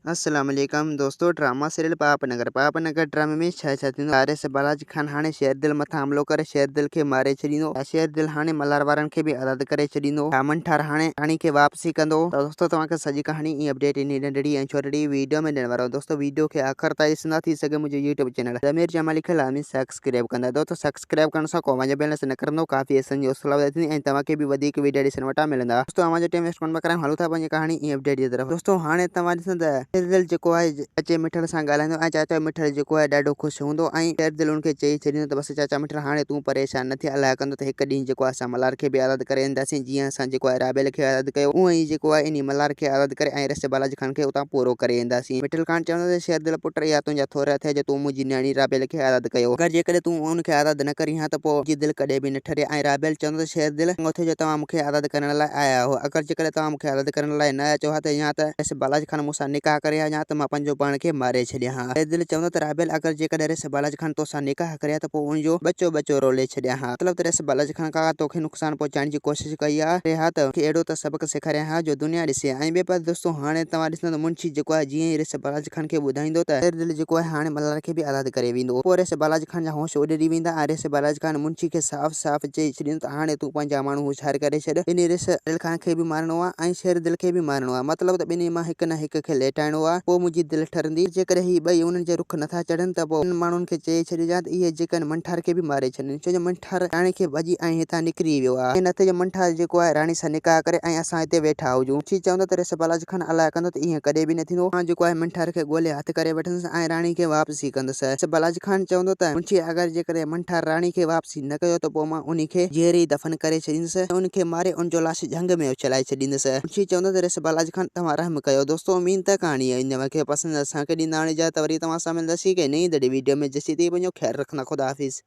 अस्सलाम वालेकुम दोस्तों। ड्रामा सीरियल पापनगर ड्रामे में छह आरे से बालाजी खान हाणे शेर दिल मथा हमलो करे शेर दिल के मारे छॾींदो। शेर दिल हाणे मल्हार वारनि खे भी आज़ाद करे छॾींदो। रामन ठार हाणे रानी के वापसी कंदो। तो दोस्तों तव्हांखे सॼी कहानी ई अपडेट इन नंढड़ी ऐं छोटी वीडियो में ॾियण वारो। दोस्तों वीडियो के आखिर ताईं ॾिसंदा थी सघे मुंहिंजे यूट्यूब चैनल ज़मीर जमाली खे लाज़मी सब्सक्राइब कंदा। दोस्तों सब्सक्राइब करण सां को वञे बैलेंस न करंदो काफ़ी असांजी हौसला वधंदी ऐं तव्हांखे भी वधीक वीडियो ॾिसण वटा मिलंदा। दोस्तों आवाज़ टाइम वेस्ट कोन करायूं, हलूं था पंहिंजी कहानी ई अपडेट जी तरफ। दोस्तों हाणे तव्हां ॾिसंदा शेर दिल जेको आहे चाचे मिठड़ सां ॻाल्हाईंदो ऐं चाचा मिठड़ जेको आहे ॾाढो ख़ुशि हूंदो ऐं शेर दिल उनखे चई छॾींदो त बसि चाचा मिठड़ हाणे तूं परेशान न थी, अलाए कंदो त हिकु ॾींहुं जेको आहे असां मल्हार खे बि आज़ाद करे ईंदासीं। जीअं असां जेको आहे राबेल खे आज़ाद कयो उअं ई जेको आहे इन मल्हार खे आज़ाद करे ऐं रस बालाजी खान खे उतां पूरो करे ईंदासीं। मिठड़ खान चवंदो त शेर दिल पुट इहा तुंहिंजा थोरा थिया जो तूं मुंहिंजी न्याणी राबेल खे आज़ाद कयो। अगरि जेकॾहिं तूं उनखे आज़ाद न करी हा त पोइ मुंहिंजी दिलि कॾहिं बि न ठरे। ऐं राबेल चवंदो त शेर दिल चङो थियो जो तव्हां मूंखे आज़ाद करण लाइ आया हो। अगरि जेकॾहिं तव्हां मूंखे आज़ाद करण लाइ न अचो हा त या त रस बालाजी खान मूंसां निकाह करे हा या त मां पंहिंजो पाण खे मारे छॾियां हा। शेर दिल चवंदो त राबेल अगरि जेकॾहिं रस बालाजी खान तोसां निकाह करे हा त पोइ उनजो बच्चो रोले छॾियां हा। मतिलबु त रस बालाजी खान का तोखे नुक़सान पहुचाइण जी कोशिशि कई आहे हा त अहिड़ो त सबक़ सेखारियां हा जो दुनिया ॾिसे। ऐं ॿिए पासे दोस्तों हाणे तव्हां ॾिसंदो मुंशी जेको आहे जीअं ई रस बालाजी खान खे ॿुधाईंदो त शेर दिल जेको आहे हाणे मल्हार खे बि आज़ाद करे वेंदो। पोइ रस बालाजी खान जा होश उॾड़ी वेंदा ऐं रस बालाजी खान मुंशी खे साफ़ चई छॾींदो त हाणे तूं पंहिंजा माण्हू होशियार करे छॾ। इन रस दिल खान खे बि मारणो आहे ऐं शेर दिल खे बि मारणो आहे। मतिलबु त ॿिन्ही मां हिकु न हिकु खे लेटाइणो आहे, पोइ मुंहिंजी दिलि ठरंदी। जेकॾहिं ही ॿई उन्हनि जे रुख नथा चढ़नि त पोइ माण्हुनि खे चई छॾिजां त इहे जेके मंठार खे बि मारे छॾनि, छो जो मंठार राणी खे भॼी ऐं हितां निकिरी वियो आहे। न त मंठार जेको आहे राणी सां निकाह करे ऐं असां हिते वेठा हुजूं। मुंशी चवंदो त रस बालाजी खान अलाए कंदो त ईअं कॾहिं बि न थींदो। मां जेको आहे मंठार खे ॻोल्हे हथु करे वठंदुसि ऐं राणी खे वापसी कंदुसि। रस बालाजी खान चवंदो त मुंशी अगरि जेकॾहिं मंठार राणी खे वापसी न कयो त पोइ मां उनखे जहिर ई दफ़न करे छॾींदुसि, उनखे मारे उनजो लाश जंग में उछलाए छॾींदुसि। मुंशी चवंदो त रस बालाजी खान तव्हां रहम कयो। दोस्तों उम्मीद त कहाणी खे पसंदि असांखे ॾींदा हाणे जा त वरी तव्हां सां मिलंदासीं के नई वीडियो में। जेसीं ताईं पंहिंजो ख्यालु रखना। खुदा हाफ़िज़।